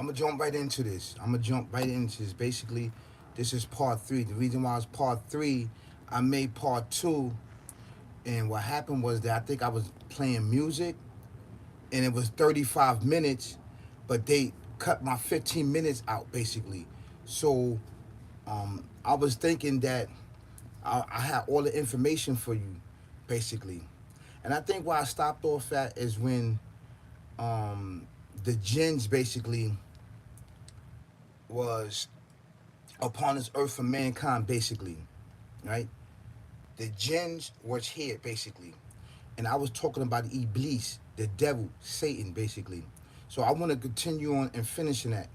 I'm gonna jump right into this. Basically, this is part three. The reason why it's part three, I made part two, and what happened was that I think I was playing music, and it was 35 minutes, but they cut my 15 minutes out basically. So I was thinking that I had all the information for you, basically, and I think where I stopped off at is when um, the jinns basically was upon this earth for mankind, basically, right? The jinns was here, basically, and I was talking about Iblis, the devil, Satan, basically. So I want to continue on and finishing that,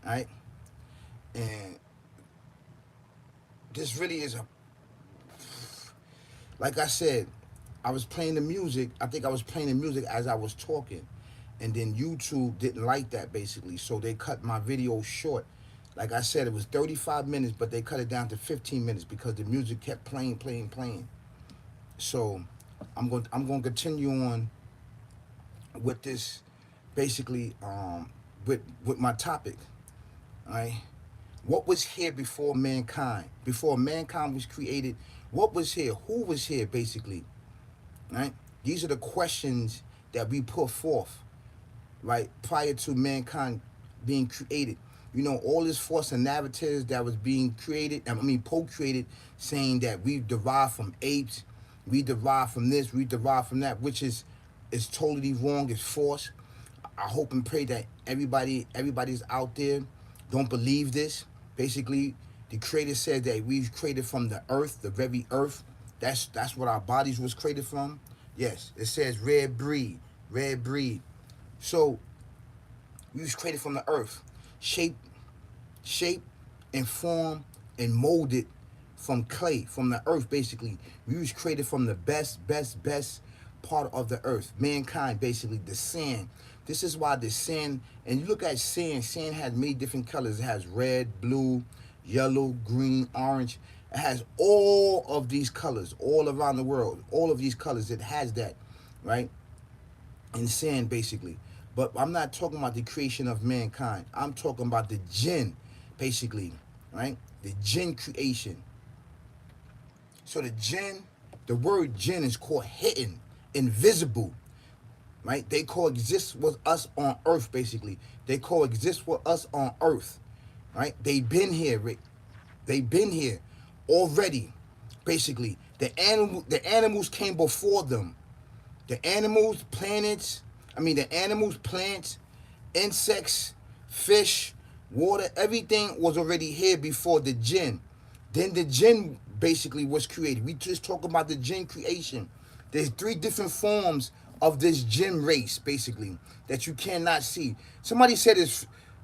right? And this really is a, like I said, I was playing the music. I think I was playing the music as I was talking, and then YouTube didn't like that, basically, so they cut my video short. Like I said, it was 35 minutes, but they cut it down to 15 minutes because the music kept playing, playing, playing. So I'm going to continue on with this, basically, with my topic. All right. What was here before mankind? Before mankind was created, what was here? Who was here, basically? Right. These are the questions that we put forth, right, prior to mankind being created. You know, all this false narratives that was being created, I mean, co-created, saying that we derived from apes, we derived from this, we derived from that, which is totally wrong. It's false. I hope and pray that everybody's out there don't believe this. Basically, the Creator said that we created from the earth, the very earth. That's what our bodies was created from. Yes, it says red breed, red breed. So we was created from the earth, shaped, shaped and formed and molded from clay, from the earth. Basically, we was created from the best part of the earth, mankind. Basically, the sand. This is why the sand, and you look at sand. Sand has many different colors. It has red, blue, yellow, green, orange. It has all of these colors all around the world. All of these colors, it has that, right? In sand, basically. But I'm not talking about the creation of mankind. I'm talking about the jinn, basically, right? The jinn creation. So the jinn, the word jinn is called hidden, invisible, right? They coexist with us on earth, basically. They coexist with us on earth, right? They've been here, Rick. They've been here already, basically. The animals came before them. The animals, planets, the animals, plants, insects, fish, water, everything was already here before the jinn. Then the jinn basically was created. We just talk about the jinn creation. There's three different forms of this jinn race, basically, that you cannot see. Somebody said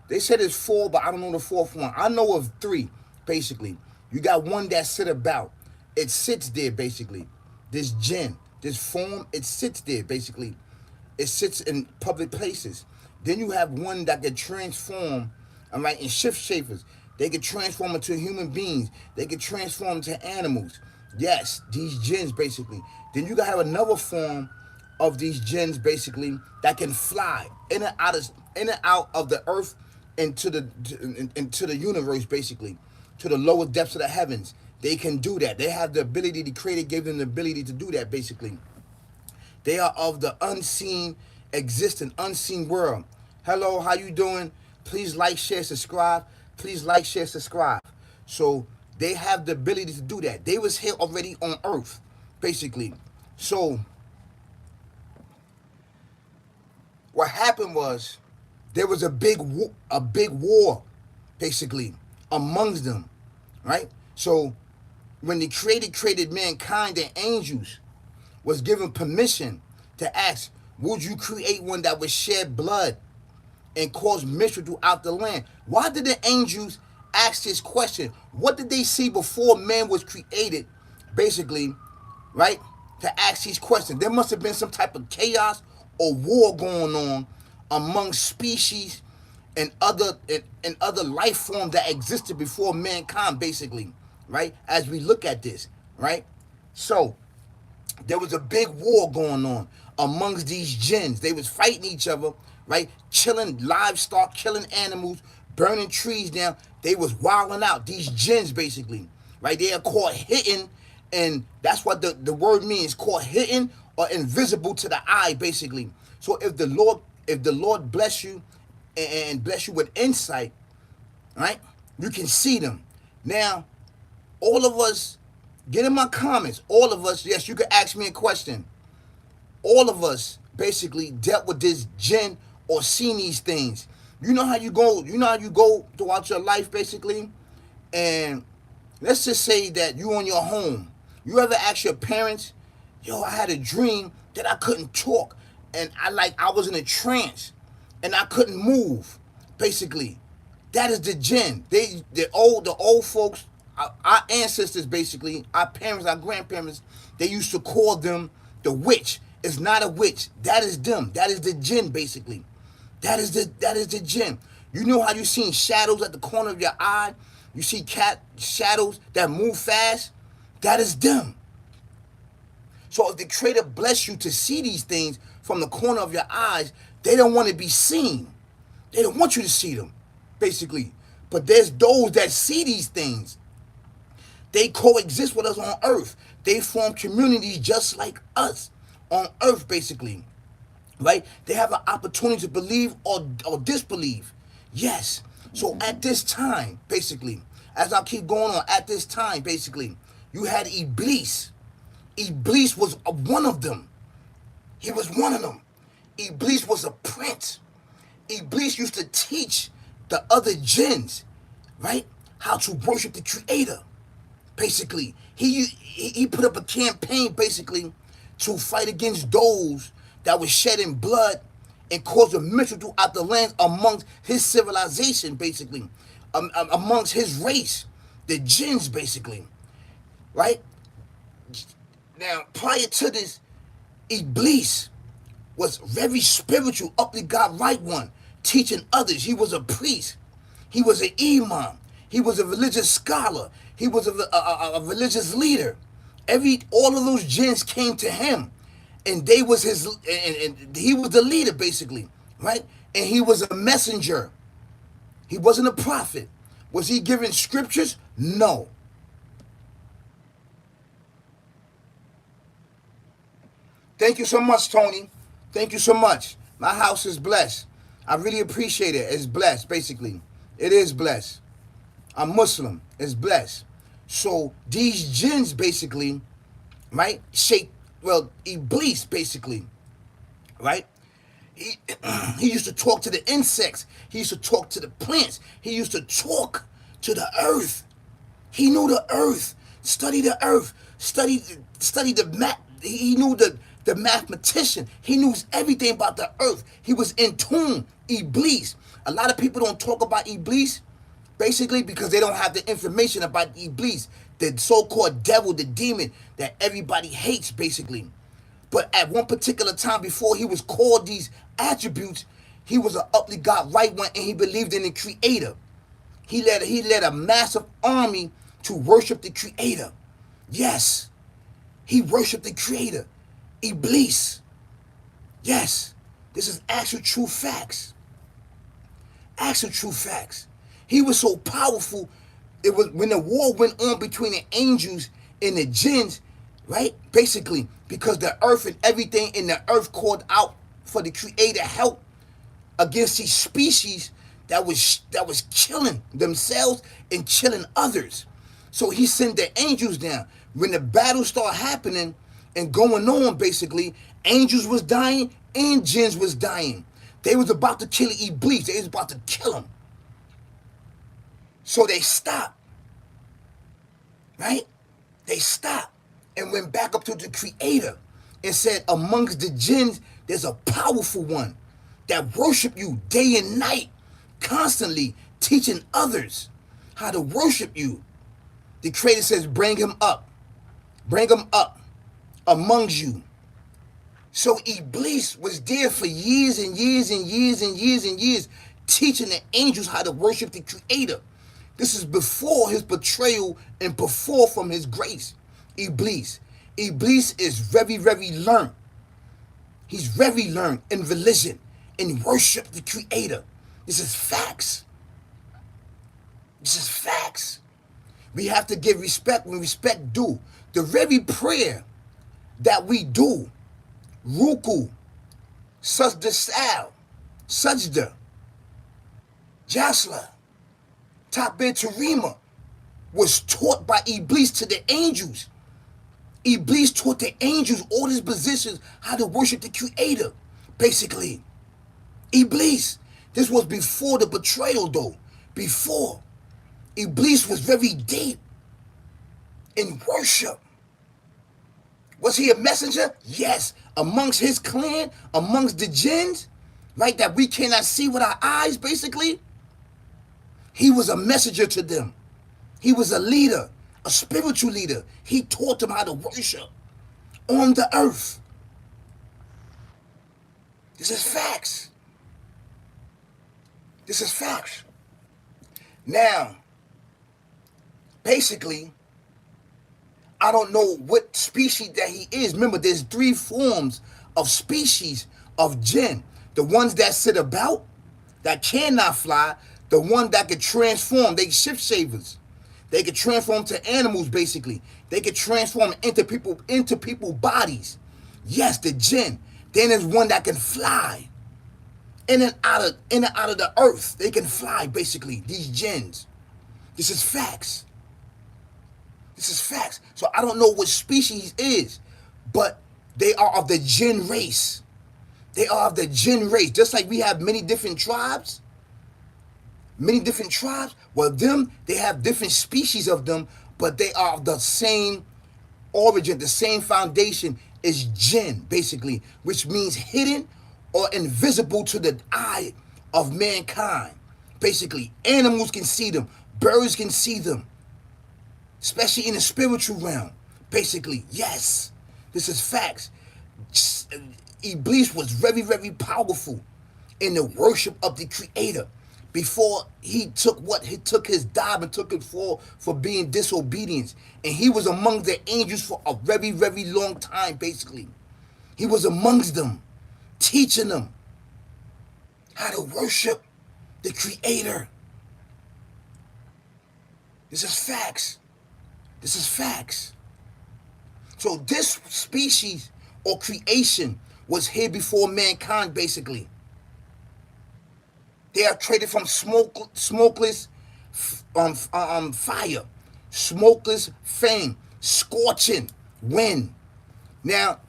they said it's four, but I don't know the fourth one. I know of three, basically. You got one that sit about. It sits there, basically. This jinn, this form, it sits there, basically. It sits in public places. Then you have one that can transform, all right, in shift shapers. They can transform into human beings. They can transform into animals. Yes, these jinns, basically. Then you gotta have another form of these jinns, basically, that can fly in and out of the earth into the universe, basically, to the lower depths of the heavens. They can do that. They have the ability. The Creator gave them the ability to do that, basically. They are of the unseen, existent, unseen world. Hello, how you doing? Please like, share, subscribe. Please like, share, subscribe. So they have the ability to do that. They was here already on earth, basically. So what happened was there was a big war, basically, amongst them, right? So when the Creator created mankind, the angels was given permission to ask, would you create one that would shed blood and cause mischief throughout the land? Why did the angels ask this question? What did they see before man was created, basically, right? To ask these questions. There must have been some type of chaos or war going on among species and other life forms that existed before mankind, basically, right? As we look at this, right? So there was a big war going on amongst these jinns. They was fighting each other right? Killing livestock, killing animals, burning trees down. They was wilding out. These jinns, basically, right? They are called hidden, and that's what the word means, called hidden or invisible to the eye, basically. So if the Lord bless you and bless you with insight, right? You can see them. Now, all of us, get in my comments. All of us, yes, you can ask me a question. All of us basically dealt with this jinn or seen these things. You know how you go. You know how you go throughout your life, basically, and let's just say that you on your home. You ever ask your parents, "Yo, I had a dream that I couldn't talk, and I was in a trance, and I couldn't move." Basically, that is the jinn. The old folks, our ancestors, basically, our parents, our grandparents, they used to call them the witch. It's not a witch. That is them. That is the jinn, basically. That is the jinn. You know how you seen shadows at the corner of your eye? You see cat shadows that move fast? That is them. So if the Creator bless you to see these things from the corner of your eyes, they don't want to be seen. They don't want you to see them, basically. But there's those that see these things. They coexist with us on earth. They form communities just like us on earth, basically. Right? They have an opportunity to believe or disbelieve. Yes. So at this time, basically, as I keep going on, at this time, basically, you had Iblis. Iblis was one of them. He was one of them. Iblis was a prince. Iblis used to teach the other jinns, right, how to worship the Creator. Basically, he put up a campaign, basically, to fight against those that was shedding blood and causing misery throughout the land amongst his civilization, basically, amongst his race, the jinns, basically, right? Now, prior to this, Iblis was very spiritual, up to God right one, teaching others. He was a priest. He was an imam. He was a religious scholar. He was a religious leader. All of those jinns came to him, and they was his, and he was the leader, basically, right? And he was a messenger. He wasn't a prophet. Was he giving scriptures? No. Thank you so much, Tony. Thank you so much. My house is blessed. I really appreciate it. It's blessed, basically. It is blessed. I'm Muslim. It's blessed. So these jinns, basically, right? Iblis, basically, right? He, he used to talk to the insects. He used to talk to the plants. He used to talk to the earth. He knew the earth. Study the earth. Study the math. He knew the mathematician. He knew everything about the earth. He was in tune. Iblis. A lot of people don't talk about Iblis, basically, because they don't have the information about Iblis, the so-called devil, the demon that everybody hates, basically. But at one particular time, before he was called these attributes, he was an uply God right one, and he believed in the Creator. He led a massive army to worship the Creator. Yes, he worshiped the Creator, Iblis. Yes, this is actual true facts. Actual true facts. He was so powerful. It was when the war went on between the angels and the jinns, right? Basically, because the earth and everything in the earth called out for the Creator help against these species that was killing themselves and killing others. So he sent the angels down. When the battle started happening and going on, basically, angels was dying and jinns was dying. They was about to kill Iblis. They was about to kill him. So they stopped, right? They stopped and went back up to the Creator and said, amongst the jinns, there's a powerful one that worship you day and night, constantly teaching others how to worship you. The Creator says, bring him up amongst you. So Iblis was there for years and years and years and years and years, teaching the angels how to worship the Creator. This is before his betrayal and before from his grace. Iblis is very, very learned. He's very learned in religion and worship the Creator. This is facts. This is facts. We have to give respect when respect due. The very prayer that we do, Ruku, Sajda Sal, Sajda, Jasla, Takbir Tarima, was taught by Iblis to the angels. Iblis taught the angels all these positions how to worship the Creator, basically. Iblis. This was before the betrayal, though. Before. Iblis was very deep in worship. Was he a messenger? Yes. Amongst his clan, amongst the jinns, right, that we cannot see with our eyes, basically. He was a messenger to them. He was a leader, a spiritual leader. He taught them how to worship on the earth. This is facts. This is facts. Now, basically, I don't know what species that he is. Remember, there's 3 forms of species of jinn. The ones that sit about, that cannot fly, the one that could transform, they shift shavers. They could transform to animals, basically. They could transform into people's bodies. Yes, the jinn. Then there's one that can fly. In and out of the earth. They can fly, basically, these jinns. This is facts. This is facts. So I don't know what species is, but they are of the jinn race. They are of the jinn race. Just like we have many different tribes. Many different tribes. Well, they have different species of them, but they are of the same origin, the same foundation is jinn, basically, which means hidden or invisible to the eye of mankind. Basically, animals can see them. Birds can see them. Especially in the spiritual realm. Basically, yes. This is facts. Iblis was very, very powerful in the worship of the Creator. Before he took his dive and took it for being disobedience. And he was among the angels for a very, very long time, basically. He was amongst them, teaching them how to worship the Creator. This is facts. This is facts. So this species or creation was here before mankind, basically. They are created from smokeless fire, smokeless flame, scorching wind. Now,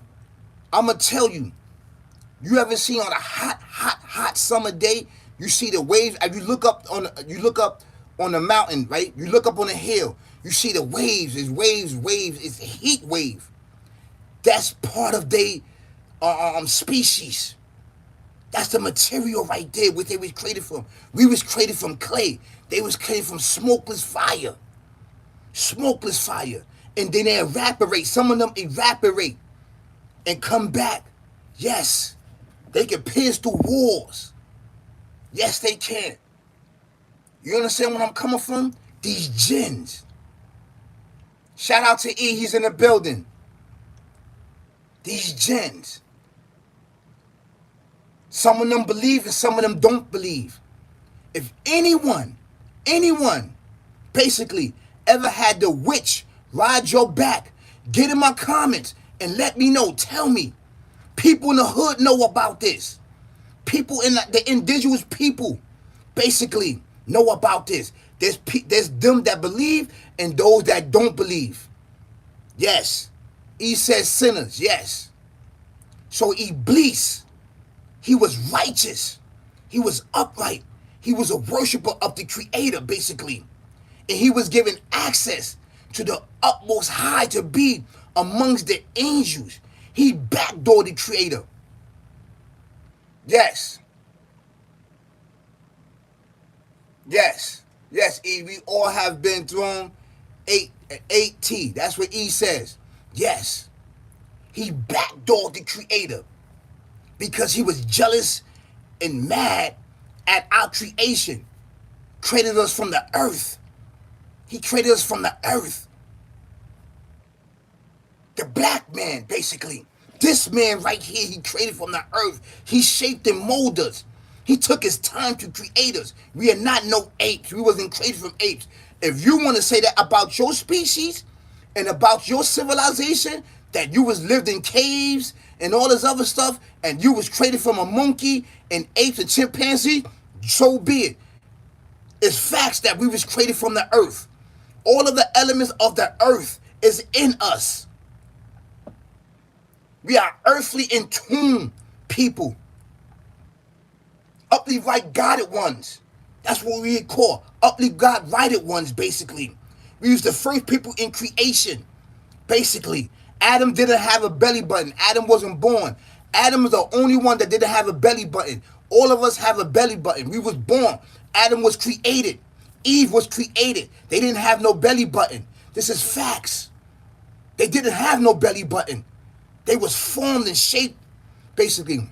I'm going to tell you, you ever seen on a hot summer day, you see the waves, as you look up on the mountain, right? You look up on the hill, you see the waves, it's waves, it's a heat wave. That's part of their species. That's the material right there, what they was created from. We was created from clay. They was created from smokeless fire. Smokeless fire. And then they evaporate. Some of them evaporate and come back. Yes. They can pierce through walls. Yes, they can. You understand where I'm coming from? These jinns. Shout out to E, he's in the building. These jinns. Some of them believe and some of them don't believe. If anyone, basically, ever had the witch ride your back, get in my comments and let me know. Tell me. People in the hood know about this. People in the indigenous people, basically, know about this. There's them that believe and those that don't believe. Yes. He says sinners. Yes. So Iblis, he was righteous. He was upright. He was a worshiper of the Creator, basically. And he was given access to the utmost high to be amongst the angels. He backdoored the Creator. Yes. Yes. Yes, E. We all have been thrown 8T. That's what E says. Yes. He backdoored the Creator because he was jealous and mad at our creation. Created us from the earth. He created us from the earth. The black man, basically. This man right here, he created from the earth. He shaped and molded us. He took his time to create us. We are not no apes. We wasn't created from apes. If you want to say that about your species and about your civilization, that you was lived in caves and all this other stuff, and you was created from a monkey and apes and chimpanzee, so be it. It's facts that we was created from the earth. All of the elements of the earth is in us. We are earthly in tune people. Uply right guided ones. That's what we call uply God righted ones, basically. We was the first people in creation, basically. Adam didn't have a belly button. Adam wasn't born. Adam is the only one that didn't have a belly button. All of us have a belly button. We was born. Adam was created. Eve was created. They didn't have no belly button. This is facts. They didn't have no belly button. They was formed and shaped, basically.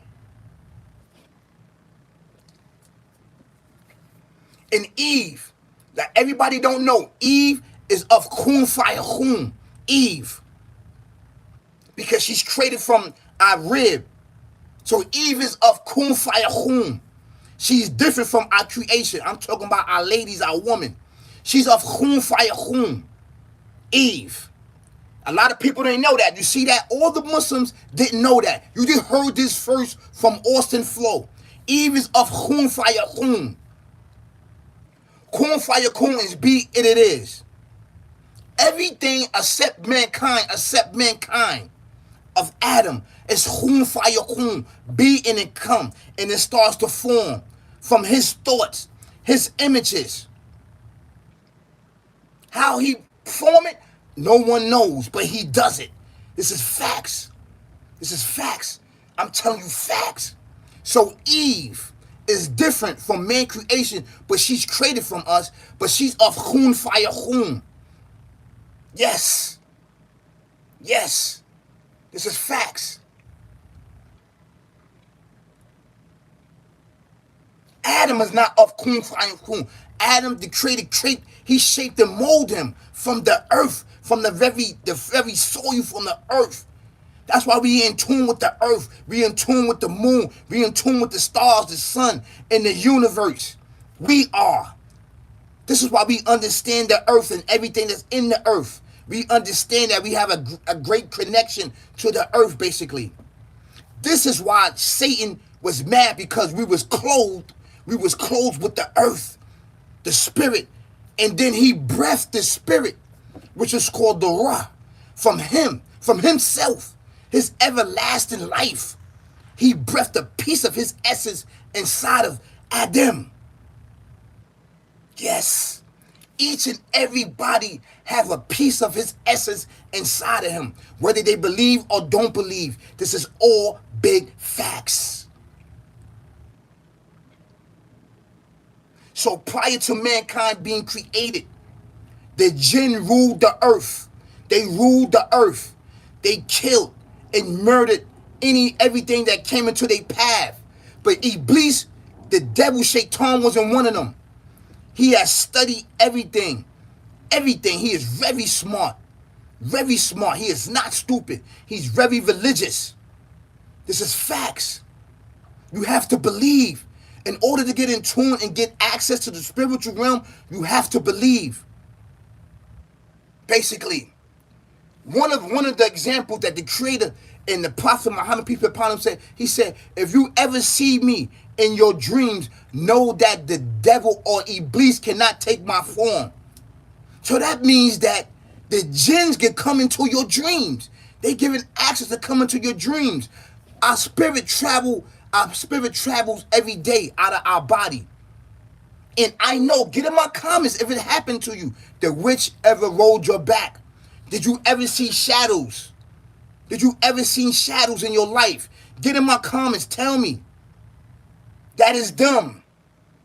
And Eve, that everybody don't know, Eve is of Kun Fire Kun. Eve. Because she's created from our rib. So Eve is of Kun Fire Kun. She's different from our creation. I'm talking about our ladies, our woman. She's of Kun Fire Kun. Eve. A lot of people didn't know that. You see that? All the Muslims didn't know that. You just heard this first from Austin Flow. Eve is of Kun Fire Kun. Kun Fire Kun is be it is. Everything except mankind of Adam is Kun Fire Kun. Be and it come. And it starts to form from his thoughts, his images. How he form it, no one knows, but he does it. This is facts. This is facts. I'm telling you facts. So Eve is different from man creation, but she's created from us, but she's of Kun Fire Kun. Yes. Yes. This is facts. Adam is not of Kun Fire Kun. Adam, the created trait, he shaped and molded him from the earth, from the very soil from the earth. That's why we in tune with the earth. We in tune with the moon. We in tune with the stars, the sun, and the universe. We are. This is why we understand the earth and everything that's in the earth. We understand that we have a great connection to the earth, basically. This is why Satan was mad, because we was clothed. We was clothed with the earth, the spirit. And then he breathed the spirit, which is called the Ra, from him, from himself, his everlasting life. He breathed a piece of his essence inside of Adam. Yes. Each and everybody have a piece of his essence inside of him, whether they believe or don't believe. This is all big facts. So prior to mankind being created, the Jinn ruled the earth. They ruled the earth. They killed and murdered everything that came into their path. But Iblis, the devil Shaitan, wasn't one of them. He has studied everything. Everything. He is very smart. Very smart. He is not stupid. He's very religious. This is facts. You have to believe. In order to get in tune and get access to the spiritual realm, you have to believe. Basically, one of the examples that the Creator and the Prophet Muhammad, peace be upon him, said, he said, if you ever see me in your dreams, know that the devil or Iblis cannot take my form. So that means that the jinns can come into your dreams. They given access to come into your dreams. Our spirit travels every day out of our body. And I know, get in my comments if it happened to you. The witch ever rolled your back? Did you ever see shadows? Did you ever see shadows in your life? Get in my comments, tell me. That is dumb.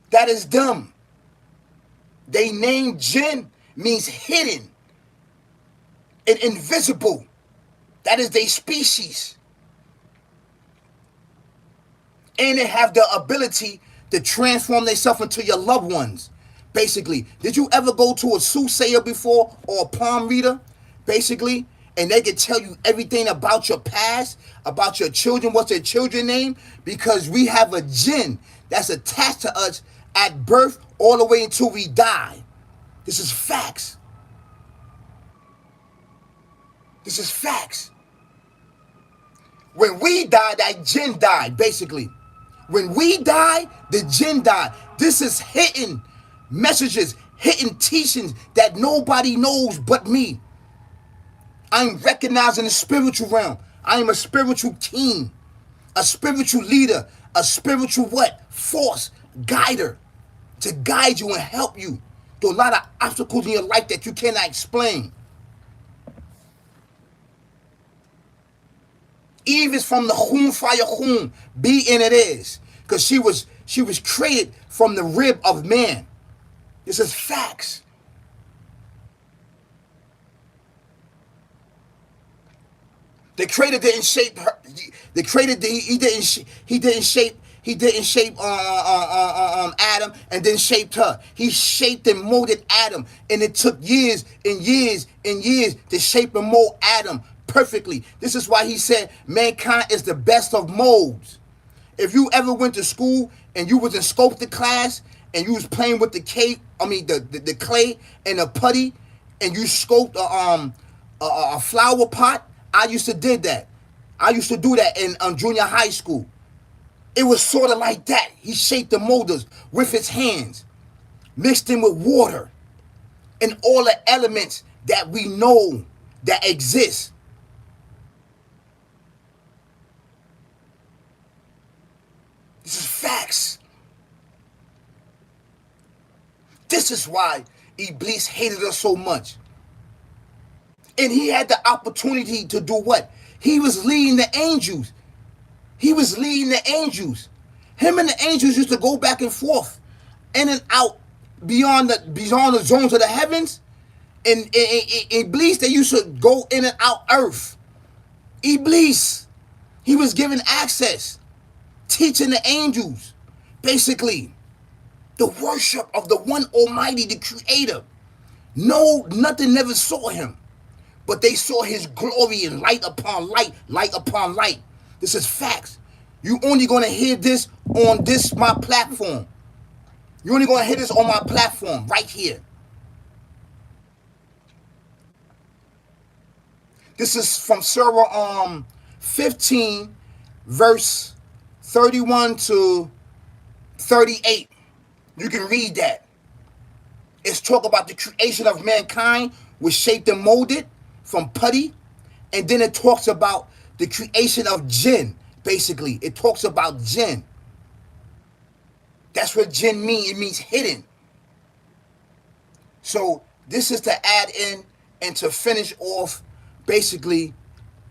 That is dumb. They name Jinn means hidden and invisible. That is their species. And they have the ability to transform themselves into your loved ones. Basically, did you ever go to a soothsayer before or a palm reader? Basically, and they can tell you everything about your past, about your children, what's their children's name, because we have a jinn that's attached to us at birth all the way until we die. This is facts. This is facts. When we die, that jinn died, basically. When we die, the jinn died. This is hidden messages, hidden teachings that nobody knows but me. I'm recognized in the spiritual realm. I am a spiritual king, a spiritual leader, a spiritual what? Force, guider, to guide you and help you through a lot of obstacles in your life that you cannot explain. Eve is from the Khum Fire Khum, being it is, because she was created from the rib of man. This is facts. The creator didn't shape her. The creator he didn't shape Adam and then shaped her. He shaped and molded Adam, and it took years and years and years to shape and mold Adam perfectly. This is why he said mankind is the best of molds. If you ever went to school and you was in sculptor class and you was playing with the clay and the putty, and you sculpt a flower pot, I used to did that. I used to do that in junior high school. It was sort of like that. He shaped the molders with his hands, mixed them with water, and all the elements that we know that exist. This is facts. This is why Iblis hated us so much. And he had the opportunity to do what? He was leading the angels. He was leading the angels. Him and the angels used to go back and forth, in and out, beyond the zones of the heavens. And Iblis, they used to go in and out earth. Iblis, he was given access, teaching the angels, basically, the worship of the one Almighty, the Creator. No, nothing never saw him, but they saw his glory and light upon light, light upon light. This is facts. You only going to hear this on my platform. You only going to hear this on my platform right here. This is from Surah 15, verse 31 to 38. You can read that. It's talk about the creation of mankind was shaped and molded from putty. And then it talks about the creation of jinn, basically. It talks about jinn. That's what jinn means. It means hidden. So this is to add in and to finish off, basically,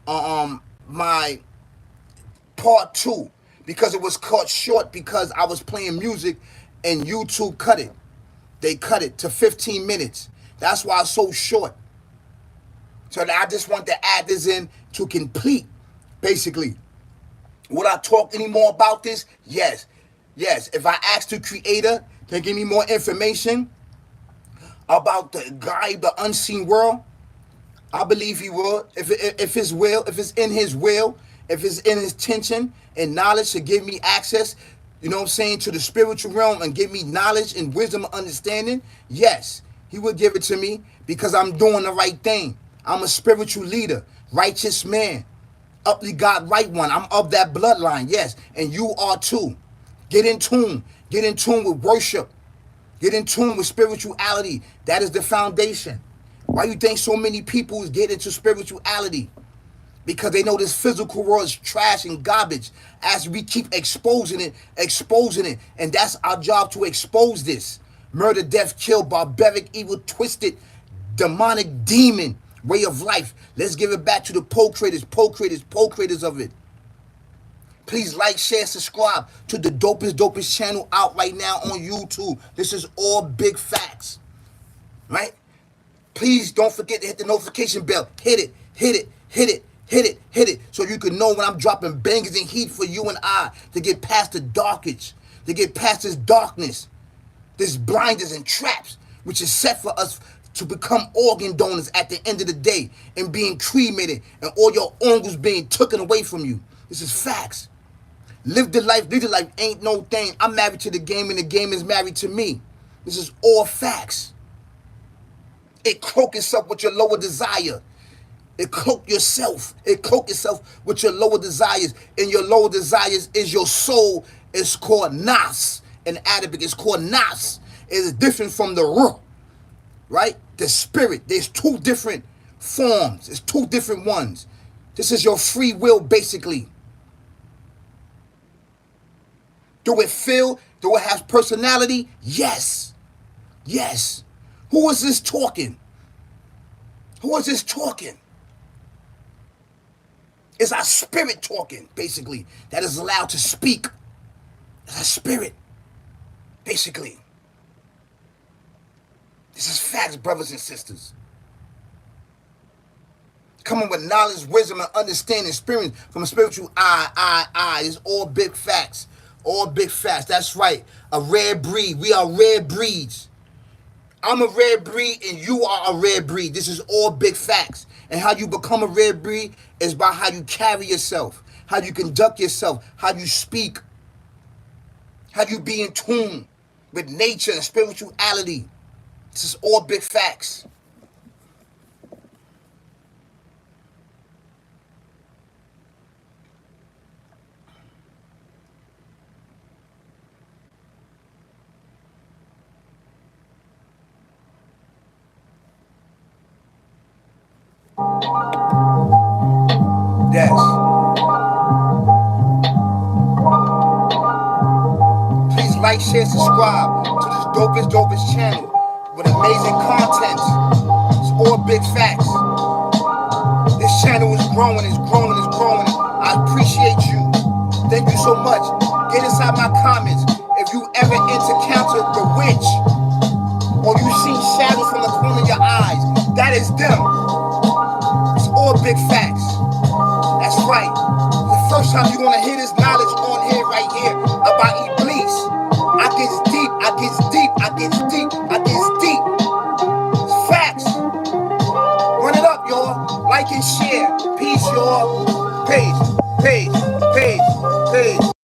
my part 2. Because it was cut short because I was playing music and YouTube cut it. They cut it to 15 minutes. That's why it's so short. So I just want to add this in to complete, basically. Would I talk any more about this? Yes. Yes. If I ask the Creator to give me more information about the guide, the unseen world, I believe he will. If it's in his will, if it's in his intention and knowledge to give me access, you know what I'm saying, to the spiritual realm and give me knowledge and wisdom and understanding, yes, he will give it to me because I'm doing the right thing. I'm a spiritual leader, righteous man, uply God, right one. I'm of that bloodline, yes, and you are too. Get in tune with worship. Get in tune with spirituality. That is the foundation. Why you think so many people get into spirituality? Because they know this physical world is trash and garbage. As we keep exposing it. And that's our job, to expose this. Murder, death, kill, barbaric, evil, twisted, demonic, demon way of life. Let's give it back to the co-creators of it. Please like, share, subscribe to the dopest channel out right now on YouTube. This is all big facts. Right? Please don't forget to hit the notification bell. Hit it, so you can know when I'm dropping bangers and heat for you and I, to get past the darkage, to get past this darkness, this blinders and traps, which is set for us to become organ donors at the end of the day and being cremated and all your organs being taken away from you. This is facts. Live the life, live the life, ain't no thing. I'm married to the game and the game is married to me. This is all facts. It cloak itself with your lower desire. It cloak yourself. It cloak itself with your lower desires. And your lower desires is your soul. It's called nas. In Arabic, it's called nas. It is different from the ruh, right? The spirit. There's two different forms. It's two different ones. This is your free will, basically. Do it feel? Do it have personality? Yes. Yes. Who is this talking? Who is this talking? It's our spirit talking, basically, that is allowed to speak. It's our spirit, basically. This is facts, brothers and sisters. Coming with knowledge, wisdom, and understanding, experience from a spiritual eye. It's all big facts. All big facts. That's right. A rare breed. We are rare breeds. I'm a rare breed and you are a rare breed. This is all big facts. And how you become a rare breed is by how you carry yourself, how you conduct yourself, how you speak, how you be in tune with nature and spirituality. This is all big facts. Yes. Please like, share, subscribe to this dopest channel with amazing content. It's all big facts. This channel is growing, it's growing, it's growing. I appreciate you. Thank you so much. Get inside my comments. If you ever encountered the witch or you seen shadows from the corner of your eyes, that is them. It's all big facts. That's right. The first time you're gonna hear this knowledge on here, right here, about Iblis. I gets deep, I gets deep, I gets deep, I gets deep. It's facts. Run it up, y'all. Like and share. Peace, y'all. Peace, peace, peace, peace.